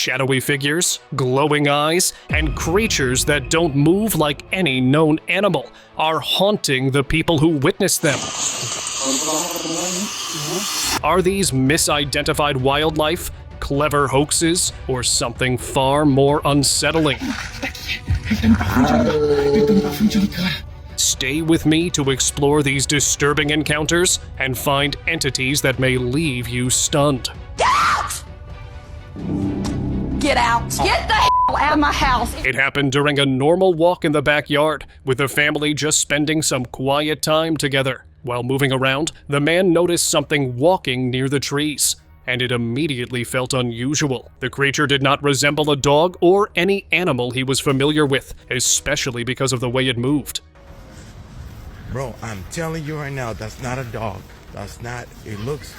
shadowy figures, glowing eyes, and creatures that don't move like any known animal are haunting the people who witness them. Are these misidentified wildlife, clever hoaxes, or something far more unsettling? Stay with me to explore these disturbing encounters and find entities that may leave you stunned. Get out! Get out! Get the hell out of my house! It happened during a normal walk in the backyard, with the family just spending some quiet time together. While moving around, the man noticed something walking near the trees, and it immediately felt unusual. The creature did not resemble a dog or any animal he was familiar with, especially because of the way it moved. Bro, I'm telling you right now, that's not a dog. That's not, it looks...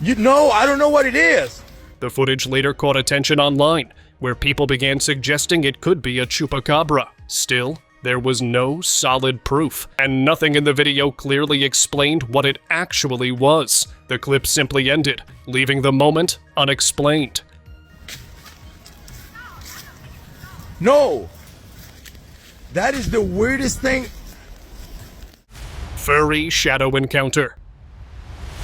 You know, I don't know what it is! The footage later caught attention online, where people began suggesting it could be a chupacabra. Still, there was no solid proof, and nothing in the video clearly explained what it actually was. The clip simply ended, leaving the moment unexplained. No! That is the weirdest thing. Furry shadow encounter.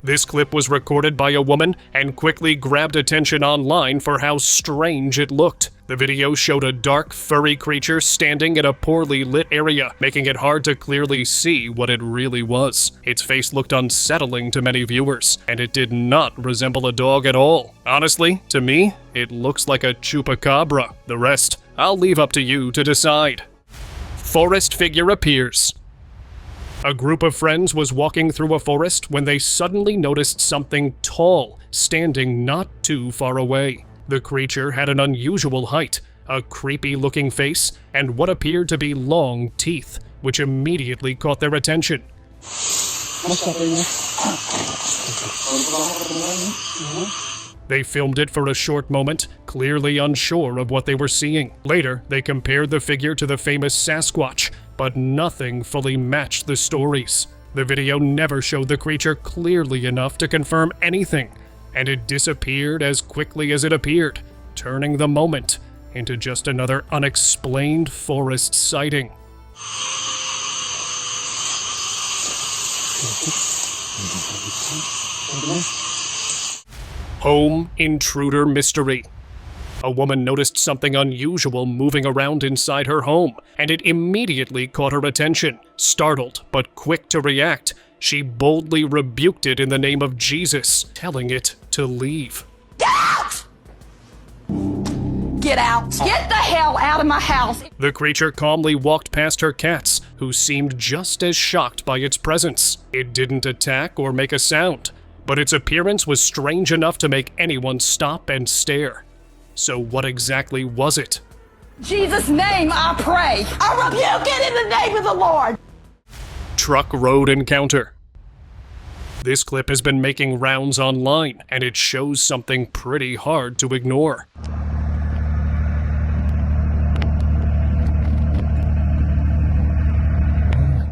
This clip was recorded by a woman and quickly grabbed attention online for how strange it looked. The video showed a dark, furry creature standing in a poorly lit area, making it hard to clearly see what it really was. Its face looked unsettling to many viewers, and it did not resemble a dog at all. Honestly, to me, it looks like a chupacabra. The rest, I'll leave up to you to decide. Forest figure appears. A group of friends was walking through a forest when they suddenly noticed something tall standing not too far away. The creature had an unusual height, a creepy-looking face, and what appeared to be long teeth, which immediately caught their attention. They filmed it for a short moment, clearly unsure of what they were seeing. Later, they compared the figure to the famous Sasquatch, but nothing fully matched the stories. The video never showed the creature clearly enough to confirm anything, and it disappeared as quickly as it appeared, turning the moment into just another unexplained forest sighting. Home intruder mystery. A woman noticed something unusual moving around inside her home, and it immediately caught her attention. Startled, but quick to react, she boldly rebuked it in the name of Jesus, telling it to leave. Get out! Get out! Get the hell out of my house! The creature calmly walked past her cats, who seemed just as shocked by its presence. It didn't attack or make a sound, but its appearance was strange enough to make anyone stop and stare. So what exactly was it? Jesus' name I pray! I rebuke it in the name of the Lord! Truck road encounter. This clip has been making rounds online, and it shows something pretty hard to ignore.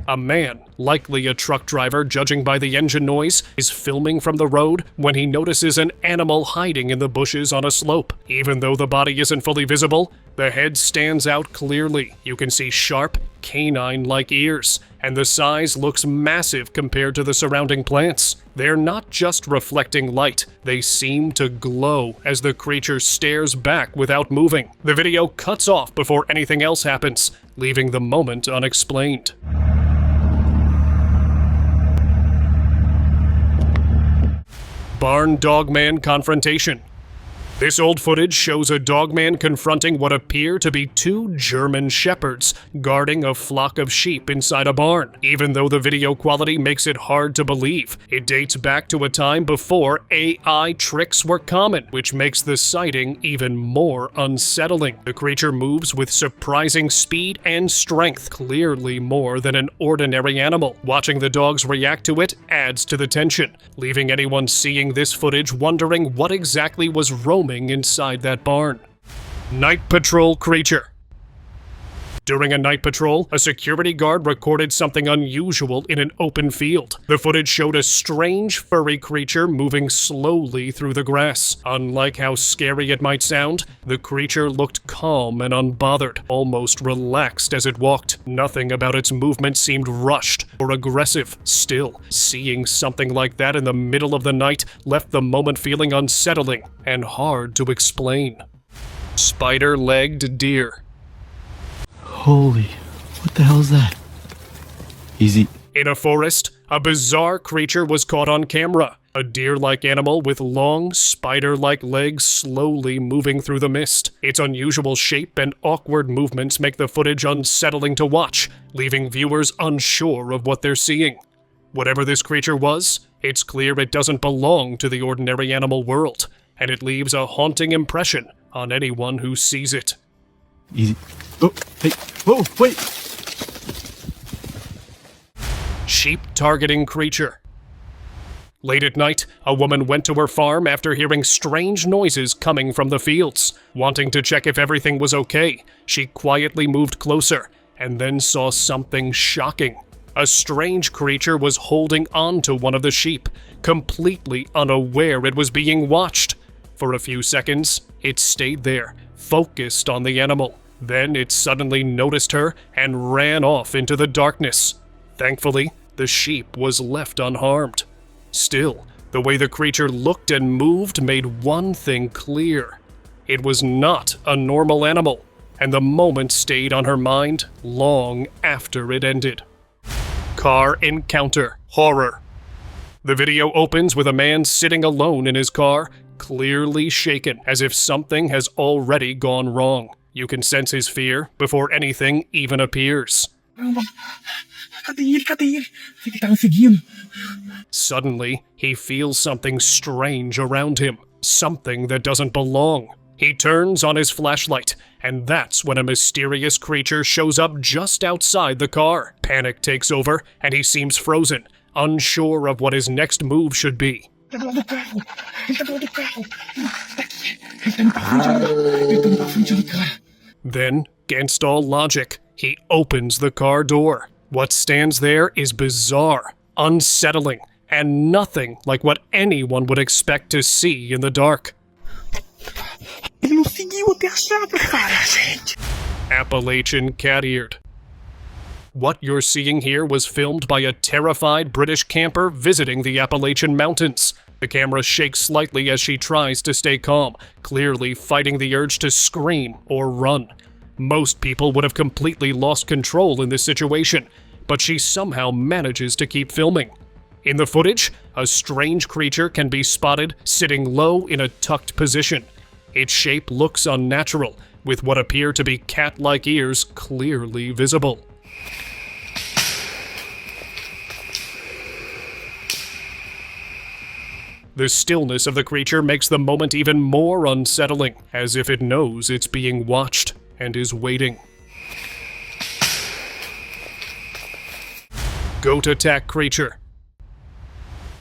A man, likely a truck driver judging by the engine noise, is filming from the road when he notices an animal hiding in the bushes on a slope. Even though the body isn't fully visible, the head stands out clearly. You can see sharp, canine-like ears, and the size looks massive compared to the surrounding plants. They're not just reflecting light, they seem to glow as the creature stares back without moving. The video cuts off before anything else happens, leaving the moment unexplained. Barn dogman confrontation. This old footage shows a dogman confronting what appear to be two German shepherds guarding a flock of sheep inside a barn. Even though the video quality makes it hard to believe, it dates back to a time before AI tricks were common, which makes the sighting even more unsettling. The creature moves with surprising speed and strength, clearly more than an ordinary animal. Watching the dogs react to it adds to the tension, leaving anyone seeing this footage wondering what exactly was roaming inside that barn. Night patrol creature. During a night patrol, a security guard recorded something unusual in an open field. The footage showed a strange furry creature moving slowly through the grass. Unlike how scary it might sound, the creature looked calm and unbothered, almost relaxed as it walked. Nothing about its movement seemed rushed or aggressive. Still, seeing something like that in the middle of the night left the moment feeling unsettling and hard to explain. Spider-legged deer. Holy, what the hell is that? Easy. In a forest, a bizarre creature was caught on camera. A deer-like animal with long, spider-like legs slowly moving through the mist. Its unusual shape and awkward movements make the footage unsettling to watch, leaving viewers unsure of what they're seeing. Whatever this creature was, it's clear it doesn't belong to the ordinary animal world, and it leaves a haunting impression on anyone who sees it. Easy. Oh, hey, whoa, wait! Sheep targeting creature. Late at night, a woman went to her farm after hearing strange noises coming from the fields. Wanting to check if everything was okay, she quietly moved closer and then saw something shocking. A strange creature was holding on to one of the sheep, completely unaware it was being watched. For a few seconds, it stayed there, focused on the animal. Then it suddenly noticed her and ran off into the darkness. Thankfully, the sheep was left unharmed. Still, the way the creature looked and moved made one thing clear. It was not a normal animal, and the moment stayed on her mind long after it ended. Car encounter. Horror. The video opens with a man sitting alone in his car, clearly shaken, as if something has already gone wrong. You can sense his fear before anything even appears. Suddenly, he feels something strange around him, something that doesn't belong. He turns on his flashlight, and that's when a mysterious creature shows up just outside the car. Panic takes over, and he seems frozen, unsure of what his next move should be. Then, against all logic, he opens the car door. What stands there is bizarre, unsettling, and nothing like what anyone would expect to see in the dark. Appalachian cat-eared. What you're seeing here was filmed by a terrified British camper visiting the Appalachian Mountains. The camera shakes slightly as she tries to stay calm, clearly fighting the urge to scream or run. Most people would have completely lost control in this situation, but she somehow manages to keep filming. In the footage, a strange creature can be spotted sitting low in a tucked position. Its shape looks unnatural, with what appear to be cat-like ears clearly visible. The stillness of the creature makes the moment even more unsettling, as if it knows it's being watched and is waiting. Goat attack creature.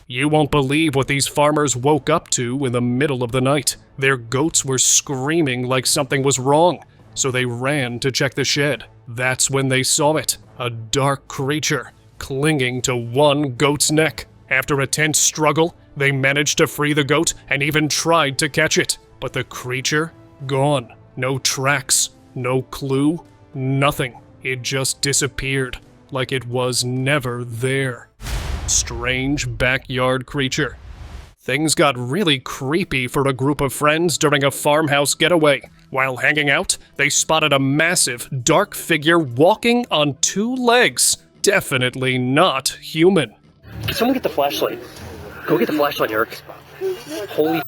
You won't believe what these farmers woke up to in the middle of the night. Their goats were screaming like something was wrong, so they ran to check the shed. That's when they saw it, a dark creature clinging to one goat's neck. After a tense struggle, they managed to free the goat and even tried to catch it. But the creature? Gone. No tracks, no clue, nothing. It just disappeared, like it was never there. Strange backyard creature. Things got really creepy for a group of friends during a farmhouse getaway. While hanging out, they spotted a massive, dark figure walking on two legs. Definitely not human. Can someone get the flashlight? Go get the flashlight, Eric. Holy...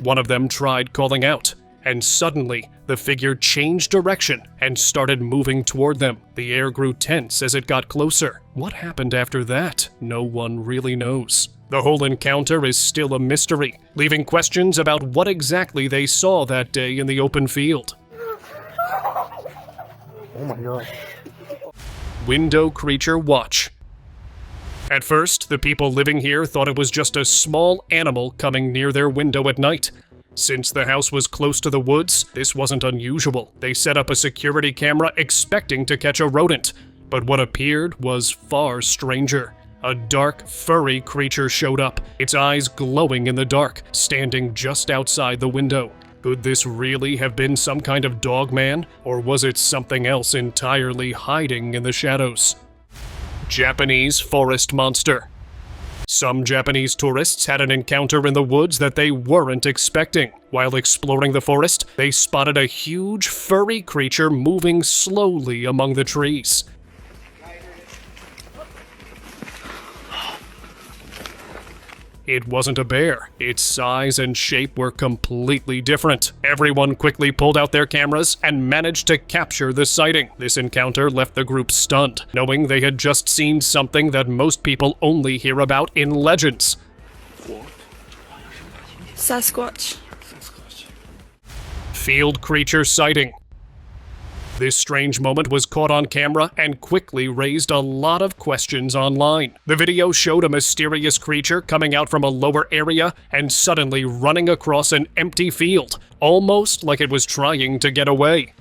One of them tried calling out, and suddenly, the figure changed direction and started moving toward them. The air grew tense as it got closer. What happened after that? No one really knows. The whole encounter is still a mystery, leaving questions about what exactly they saw that day in the open field. Oh my god. Window creature watch. At first, the people living here thought it was just a small animal coming near their window at night. Since the house was close to the woods, this wasn't unusual. They set up a security camera expecting to catch a rodent. But what appeared was far stranger. A dark, furry creature showed up, its eyes glowing in the dark, standing just outside the window. Could this really have been some kind of dogman, or was it something else entirely hiding in the shadows? Japanese forest monster. Some Japanese tourists had an encounter in the woods that they weren't expecting. While exploring the forest, they spotted a huge furry creature moving slowly among the trees. It wasn't a bear. Its size and shape were completely different. Everyone quickly pulled out their cameras and managed to capture the sighting. This encounter left the group stunned, knowing they had just seen something that most people only hear about in legends. Sasquatch. Field creature sighting. This strange moment was caught on camera and quickly raised a lot of questions online. The video showed a mysterious creature coming out from a lower area and suddenly running across an empty field, almost like it was trying to get away.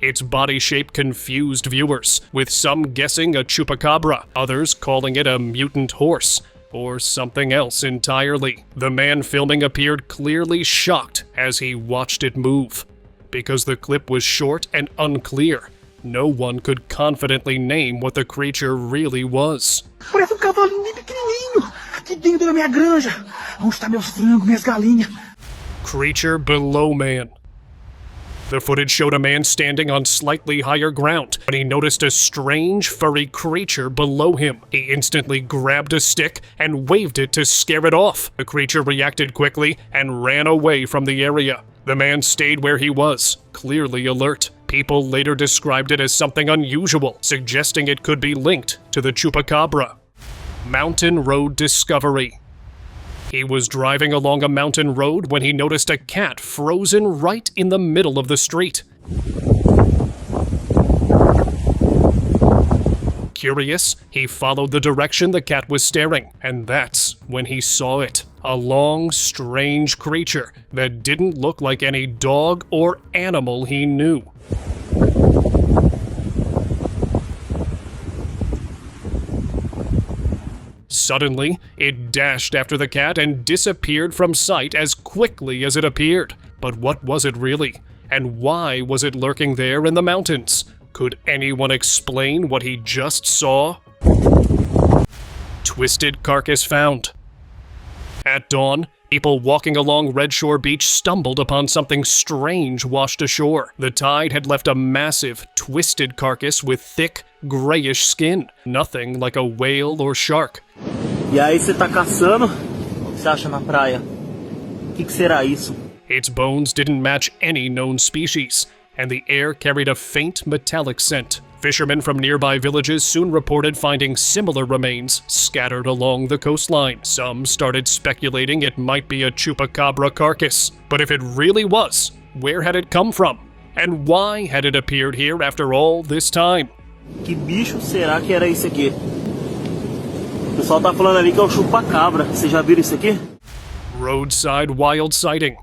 Its body shape confused viewers, with some guessing a chupacabra, others calling it a mutant horse, or something else entirely. The man filming appeared clearly shocked as he watched it move. Because the clip was short and unclear, no one could confidently name what the creature really was. Parece cavalinho pequenininho, aqui dentro da minha granja. Onde está meus frangos, minhas galinhas? Creature below man. The footage showed a man standing on slightly higher ground, but he noticed a strange furry creature below him. He instantly grabbed a stick and waved it to scare it off. The creature reacted quickly and ran away from the area. The man stayed where he was, clearly alert. People later described it as something unusual, suggesting it could be linked to the chupacabra. Mountain road discovery. He was driving along a mountain road when he noticed a cat frozen right in the middle of the street. Curious, he followed the direction the cat was staring, and that's when he saw it. A long, strange creature that didn't look like any dog or animal he knew. Suddenly, it dashed after the cat and disappeared from sight as quickly as it appeared. But what was it really? And why was it lurking there in the mountains? Could anyone explain what he just saw? Twisted carcass found. At dawn, people walking along Red Shore Beach stumbled upon something strange washed ashore. The tide had left a massive, twisted carcass with thick, grayish skin, nothing like a whale or shark. E aí você tá caçando? O que você acha na praia? O que será isso? Its bones didn't match any known species, and the air carried a faint metallic scent. Fishermen from nearby villages soon reported finding similar remains scattered along the coastline. Some started speculating it might be a chupacabra carcass. But if it really was, where had it come from? And why had it appeared here after all this time? Que bicho será que era isso aqui? O pessoal tá falando ali que é o chupacabra. Vocês já viram isso aqui? Roadside wild sighting.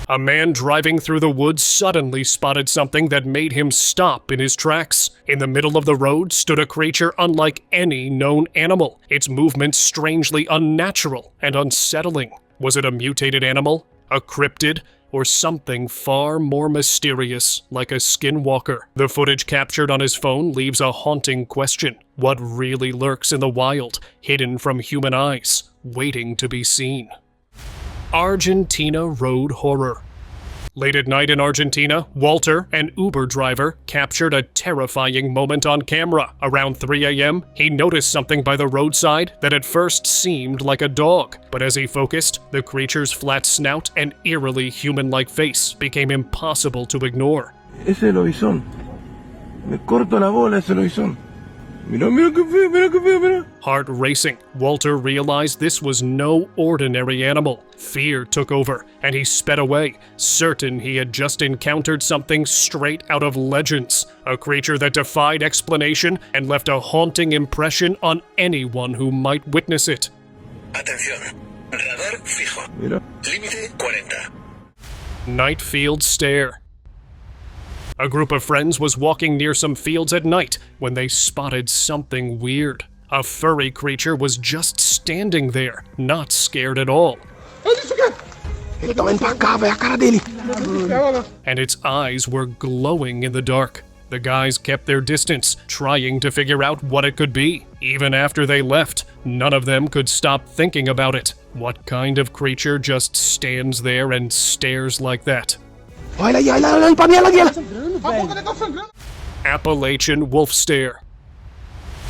A man driving through the woods suddenly spotted something that made him stop in his tracks. In the middle of the road stood a creature unlike any known animal, its movements strangely unnatural and unsettling. Was it a mutated animal, a cryptid, or something far more mysterious, like a skinwalker? The footage captured on his phone leaves a haunting question. What really lurks in the wild, hidden from human eyes, waiting to be seen? Argentina road horror. Late at night in Argentina, Walter, an Uber driver, captured a terrifying moment on camera. Around 3 a.m., he noticed something by the roadside that at first seemed like a dog. But as he focused, the creature's flat snout and eerily human-like face became impossible to ignore. Ese es el lobizón. Me corto la bola, ese lobizón. Mira, mira que feo, mira que feo, mira. Heart racing, Walter realized this was no ordinary animal. Fear took over, and he sped away, certain he had just encountered something straight out of legends. A creature that defied explanation and left a haunting impression on anyone who might witness it. Atención. Radar fijo. Mira. Límite 40. Night field stare. A group of friends was walking near some fields at night when they spotted something weird. A furry creature was just standing there, not scared at all. And its eyes were glowing in the dark. The guys kept their distance, trying to figure out what it could be. Even after they left, none of them could stop thinking about it. What kind of creature just stands there and stares like that? Appalachian wolf stare.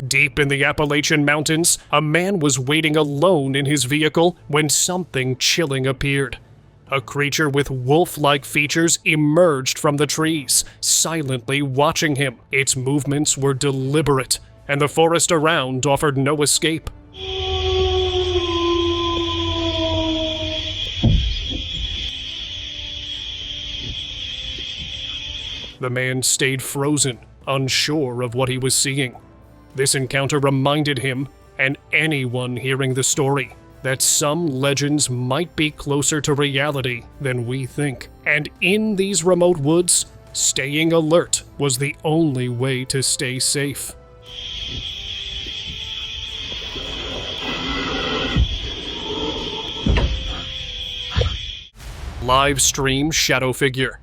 Deep in the Appalachian mountains, a man was waiting alone in his vehicle when something chilling appeared. A creature with wolf-like features emerged from the trees, silently watching him. Its movements were deliberate, and the forest around offered no escape. The man stayed frozen, unsure of what he was seeing. This encounter reminded him, and anyone hearing the story, that some legends might be closer to reality than we think. And in these remote woods, staying alert was the only way to stay safe. Live stream shadow figure.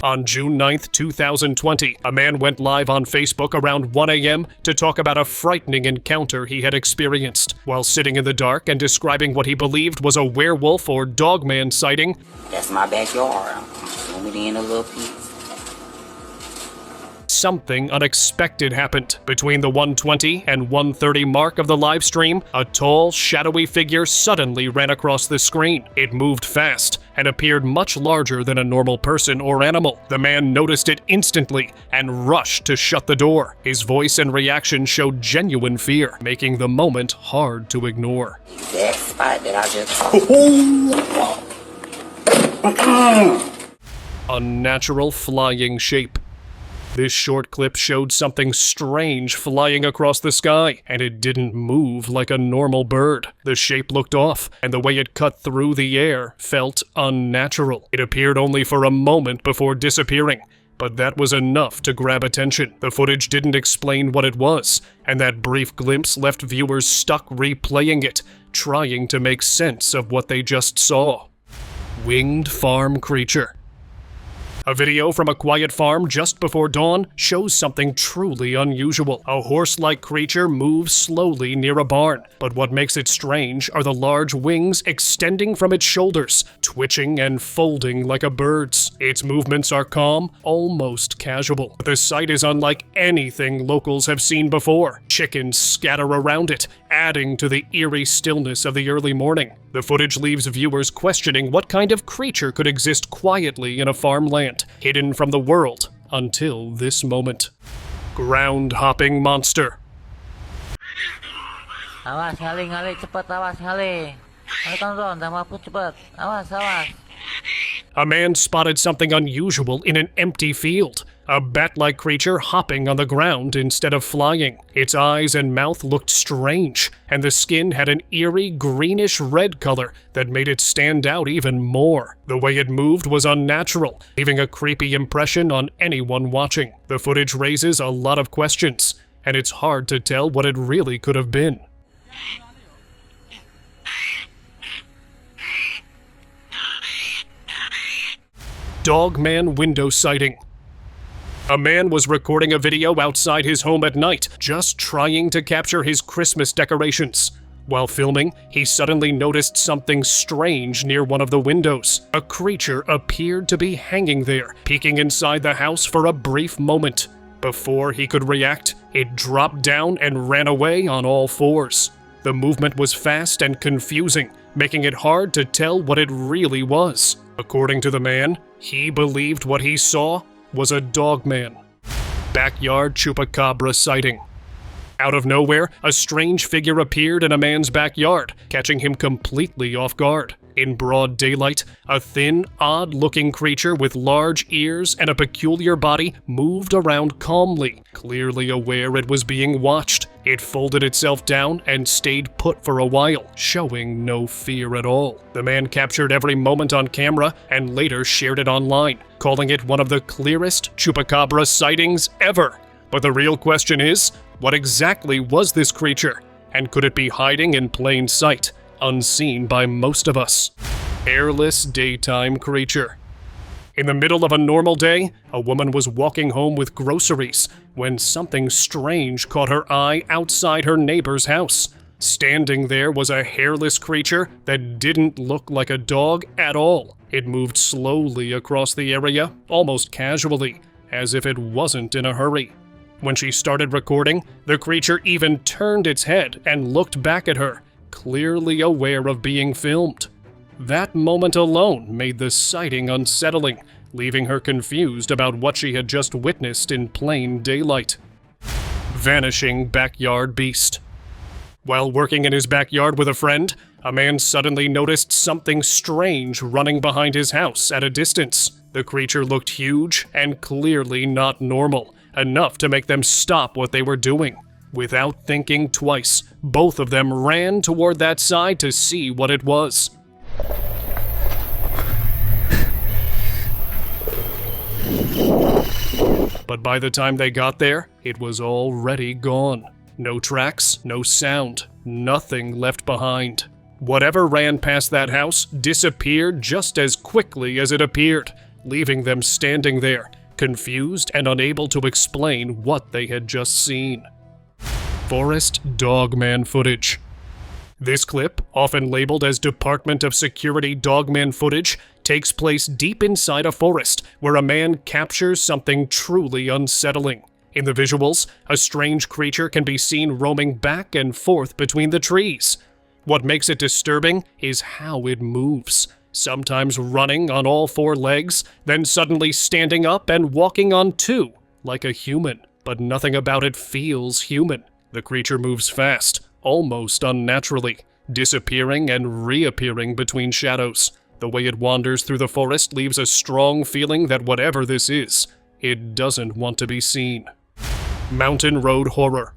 On June 9th, 2020, a man went live on Facebook around 1 a.m. to talk about a frightening encounter he had experienced. While sitting in the dark and describing what he believed was a werewolf or dogman sighting, "That's my backyard. I'm zooming in a little piece." something unexpected happened. Between the 1:20 and 1:30 mark of the live stream, a tall, shadowy figure suddenly ran across the screen. It moved fast and appeared much larger than a normal person or animal. The man noticed it instantly and rushed to shut the door. His voice and reaction showed genuine fear, making the moment hard to ignore. Exact spot that I just... Unnatural flying shape. This short clip showed something strange flying across the sky, and it didn't move like a normal bird. The shape looked off, and the way it cut through the air felt unnatural. It appeared only for a moment before disappearing, but that was enough to grab attention. The footage didn't explain what it was, and that brief glimpse left viewers stuck replaying it, trying to make sense of what they just saw. Winged farm creature. A video from a quiet farm just before dawn shows something truly unusual. A horse-like creature moves slowly near a barn, but what makes it strange are the large wings extending from its shoulders, twitching and folding like a bird's. Its movements are calm, almost casual. The sight is unlike anything locals have seen before. Chickens scatter around it, adding to the eerie stillness of the early morning. The footage leaves viewers questioning what kind of creature could exist quietly in a farmland, hidden from the world, until this moment. Groundhopping monster. Awas, ngali, cepat, awas, ngali. Tonton, sama aku cepat. Awas, awas. A man spotted something unusual in an empty field. A bat-like creature hopping on the ground instead of flying. Its eyes and mouth looked strange, and the skin had an eerie greenish-red color that made it stand out even more. The way it moved was unnatural, leaving a creepy impression on anyone watching. The footage raises a lot of questions, and it's hard to tell what it really could have been. Dogman window sighting. A man was recording a video outside his home at night, just trying to capture his Christmas decorations. While filming, he suddenly noticed something strange near one of the windows. A creature appeared to be hanging there, peeking inside the house for a brief moment. Before he could react, it dropped down and ran away on all fours. The movement was fast and confusing, making it hard to tell what it really was. According to the man, he believed what he saw was a dogman. Backyard chupacabra sighting. Out of nowhere, a strange figure appeared in a man's backyard, catching him completely off guard. In broad daylight, a thin, odd-looking creature with large ears and a peculiar body moved around calmly, clearly aware it was being watched. It folded itself down and stayed put for a while, showing no fear at all. The man captured every moment on camera and later shared it online, calling it one of the clearest chupacabra sightings ever. But the real question is, what exactly was this creature? And could it be hiding in plain sight, unseen by most of us? Hairless daytime creature. In the middle of a normal day, a woman was walking home with groceries when something strange caught her eye outside her neighbor's house. Standing there was a hairless creature that didn't look like a dog at all. It moved slowly across the area, almost casually, as if it wasn't in a hurry. When she started recording, the creature even turned its head and looked back at her, clearly aware of being filmed. That moment alone made the sighting unsettling, leaving her confused about what she had just witnessed in plain daylight. Vanishing backyard beast. While working in his backyard with a friend, a man suddenly noticed something strange running behind his house at a distance. The creature looked huge and clearly not normal, enough to make them stop what they were doing. Without thinking twice, both of them ran toward that side to see what it was. But by the time they got there, it was already gone. No tracks, no sound, nothing left behind. Whatever ran past that house disappeared just as quickly as it appeared, leaving them standing there, confused and unable to explain what they had just seen. Forest dogman footage. This clip, often labeled as Department of Security dogman footage, takes place deep inside a forest where a man captures something truly unsettling. In the visuals, a strange creature can be seen roaming back and forth between the trees. What makes it disturbing is how it moves, sometimes running on all four legs, then suddenly standing up and walking on two, like a human. But nothing about it feels human. The creature moves fast, almost unnaturally, disappearing and reappearing between shadows. The way it wanders through the forest leaves a strong feeling that whatever this is, it doesn't want to be seen. Mountain road horror.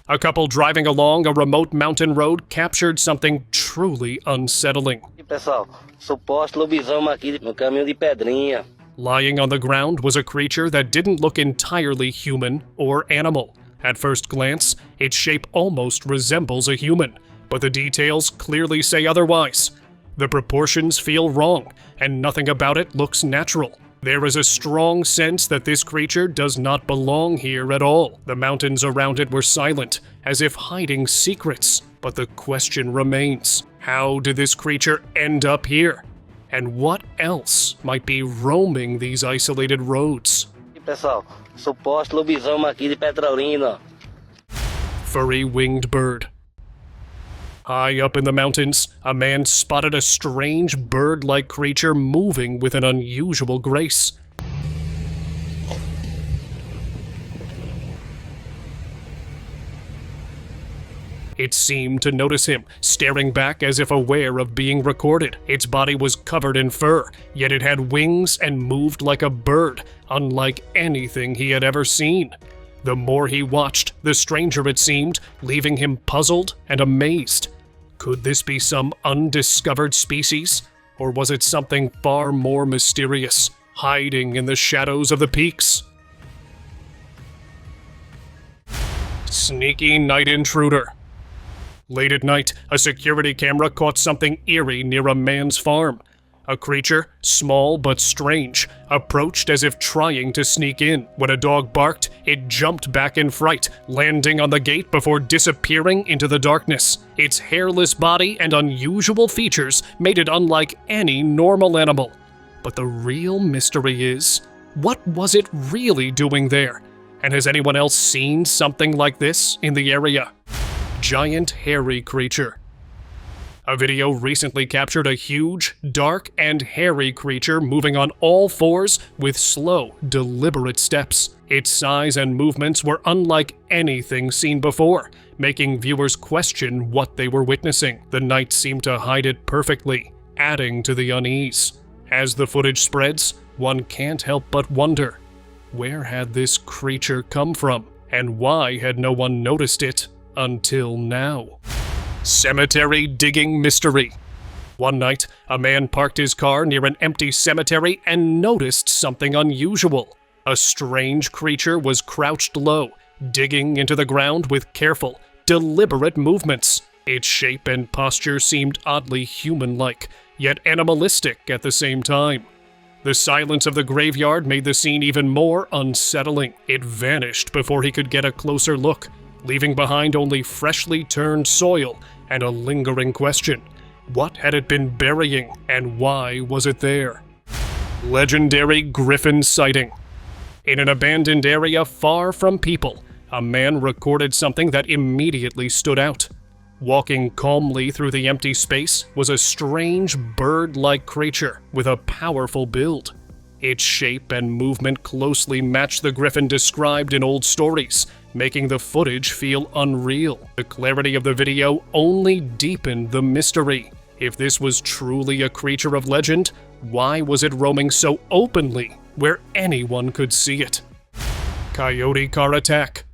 A couple driving along a remote mountain road captured something truly unsettling. Pessoal, suposto lobisomem aqui no caminho de pedrinha. Lying on the ground was a creature that didn't look entirely human or animal. At first glance, its shape almost resembles a human, but the details clearly say otherwise. The proportions feel wrong, and nothing about it looks natural. There is a strong sense that this creature does not belong here at all. The mountains around it were silent, as if hiding secrets. But the question remains, how did this creature end up here? And what else might be roaming these isolated roads? Pessoal, suposto lobisomem aqui de Petrolina. Furry winged bird. High up in the mountains, a man spotted a strange bird-like creature moving with an unusual grace. It seemed to notice him, staring back as if aware of being recorded. Its body was covered in fur, yet it had wings and moved like a bird, unlike anything he had ever seen. The more he watched, the stranger it seemed, leaving him puzzled and amazed. Could this be some undiscovered species? Or was it something far more mysterious, hiding in the shadows of the peaks? Sneaky night intruder. Late at night, a security camera caught something eerie near a man's farm. A creature, small but strange, approached as if trying to sneak in. When a dog barked, it jumped back in fright, landing on the gate before disappearing into the darkness. Its hairless body and unusual features made it unlike any normal animal. But the real mystery is, what was it really doing there? And has anyone else seen something like this in the area? Giant hairy creature. A video recently captured a huge, dark, and hairy creature moving on all fours with slow, deliberate steps. Its size and movements were unlike anything seen before, making viewers question what they were witnessing. The night seemed to hide it perfectly, adding to the unease. As the footage spreads, one can't help but wonder, where had this creature come from? And why had no one noticed it until now? Cemetery digging mystery. One night, a man parked his car near an empty cemetery and noticed something unusual. A strange creature was crouched low, digging into the ground with careful, deliberate movements. Its shape and posture seemed oddly human-like, yet animalistic at the same time. The silence of the graveyard made the scene even more unsettling. It vanished before he could get a closer look, leaving behind only freshly turned soil and a lingering question. What had it been burying, and why was it there? Legendary griffin sighting. In an abandoned area far from people, a man recorded something that immediately stood out. Walking calmly through the empty space was a strange bird-like creature with a powerful build. Its shape and movement closely matched the griffin described in old stories, making the footage feel unreal. The clarity of the video only deepened the mystery. If this was truly a creature of legend, why was it roaming so openly, where anyone could see it? Coyote car attack.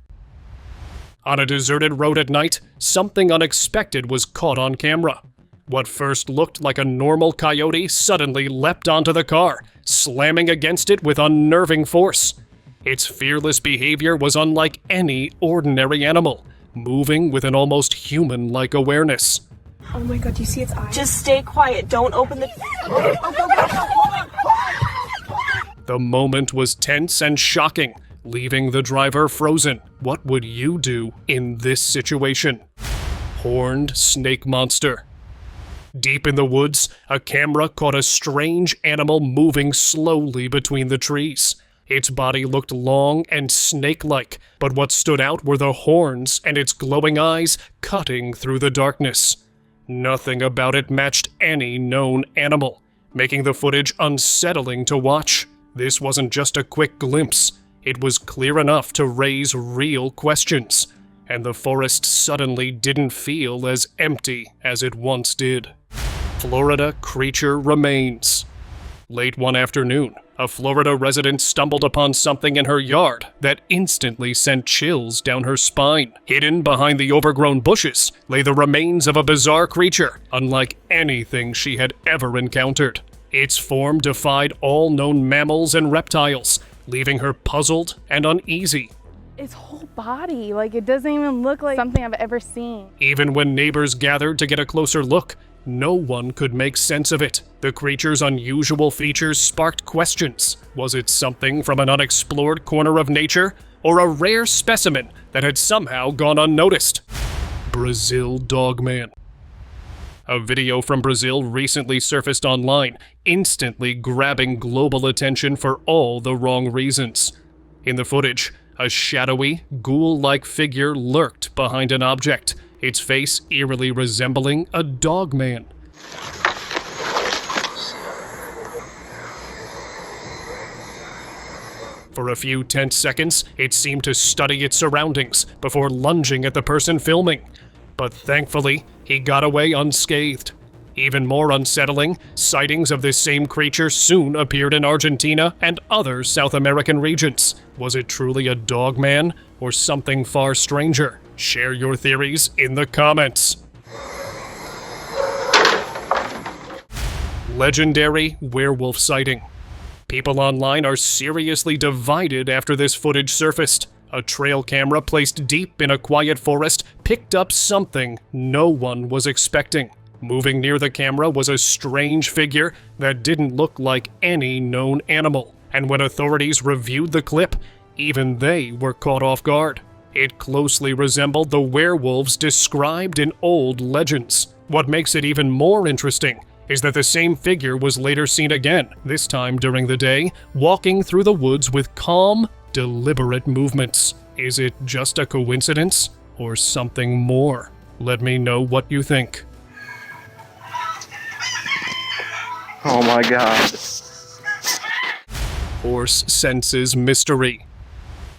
On a deserted road at night, something unexpected was caught on camera. What first looked like a normal coyote suddenly leapt onto the car, slamming against it with unnerving force. Its fearless behavior was unlike any ordinary animal, moving with an almost human-like awareness. Oh my god, do you see its eyes? Just stay quiet. Don't open the... The moment was tense and shocking, leaving the driver frozen. What would you do in this situation? Horned snake monster. Deep in the woods, a camera caught a strange animal moving slowly between the trees. Its body looked long and snake-like, but what stood out were the horns and its glowing eyes cutting through the darkness. Nothing about it matched any known animal, making the footage unsettling to watch. This wasn't just a quick glimpse. It was clear enough to raise real questions, and the forest suddenly didn't feel as empty as it once did. Florida creature remains. Late one afternoon, a Florida resident stumbled upon something in her yard that instantly sent chills down her spine. Hidden behind the overgrown bushes lay the remains of a bizarre creature, unlike anything she had ever encountered. Its form defied all known mammals and reptiles, leaving her puzzled and uneasy. Its whole body, like it doesn't even look like something I've ever seen. Even when neighbors gathered to get a closer look, no one could make sense of it. The creature's unusual features sparked questions. Was it something from an unexplored corner of nature, or a rare specimen that had somehow gone unnoticed? Brazil dogman. A video from Brazil recently surfaced online, instantly grabbing global attention for all the wrong reasons. In the footage, a shadowy, ghoul-like figure lurked behind an object, its face eerily resembling a dogman. For a few tense seconds, it seemed to study its surroundings before lunging at the person filming. But thankfully, he got away unscathed. Even more unsettling, sightings of this same creature soon appeared in Argentina and other South American regions. Was it truly a dogman or something far stranger? Share your theories in the comments. Legendary werewolf sighting. People online are seriously divided after this footage surfaced. A trail camera placed deep in a quiet forest picked up something no one was expecting. Moving near the camera was a strange figure that didn't look like any known animal. And when authorities reviewed the clip, even they were caught off guard. It closely resembled the werewolves described in old legends. What makes it even more interesting is that the same figure was later seen again, this time during the day, walking through the woods with calm, deliberate movements. Is it just a coincidence or something more? Let me know what you think. Oh my god. Horse senses mystery.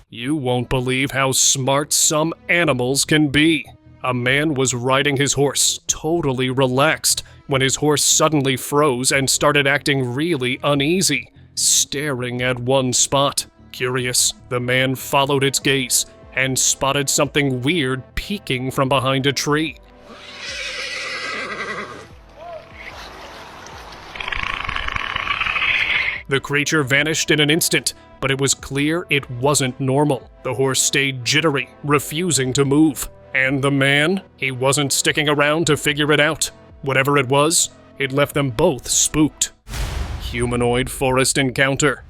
You won't believe how smart some animals can be. A man was riding his horse, totally relaxed, when his horse suddenly froze and started acting really uneasy, staring at one spot. Curious, the man followed its gaze, and spotted something weird peeking from behind a tree. The creature vanished in an instant, but it was clear it wasn't normal. The horse stayed jittery, refusing to move. And the man? He wasn't sticking around to figure it out. Whatever it was, it left them both spooked. Humanoid forest encounter.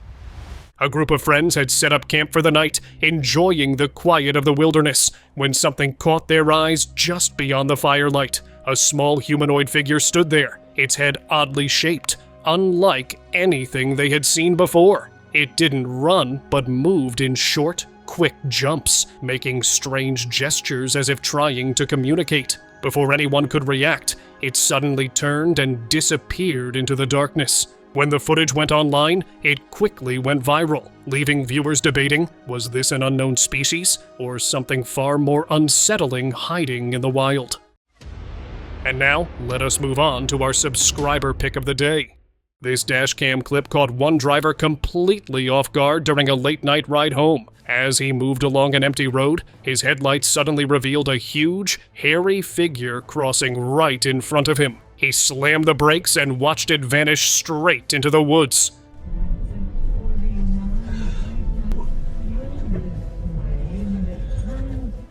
A group of friends had set up camp for the night, enjoying the quiet of the wilderness, when something caught their eyes just beyond the firelight. A small humanoid figure stood there, its head oddly shaped, unlike anything they had seen before. It didn't run, but moved in short, quick jumps, making strange gestures as if trying to communicate. Before anyone could react, it suddenly turned and disappeared into the darkness. When the footage went online, it quickly went viral, leaving viewers debating, was this an unknown species, or something far more unsettling hiding in the wild? And now, let us move on to our subscriber pick of the day. This dashcam clip caught one driver completely off guard during a late-night ride home. As he moved along an empty road, his headlights suddenly revealed a huge, hairy figure crossing right in front of him. He slammed the brakes and watched it vanish straight into the woods.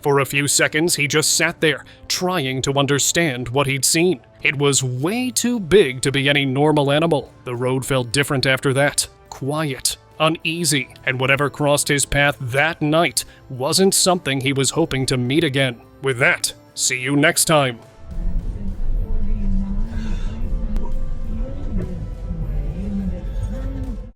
For a few seconds, he just sat there, trying to understand what he'd seen. It was way too big to be any normal animal. The road felt different after that. Quiet, uneasy, and whatever crossed his path that night wasn't something he was hoping to meet again. With that, see you next time.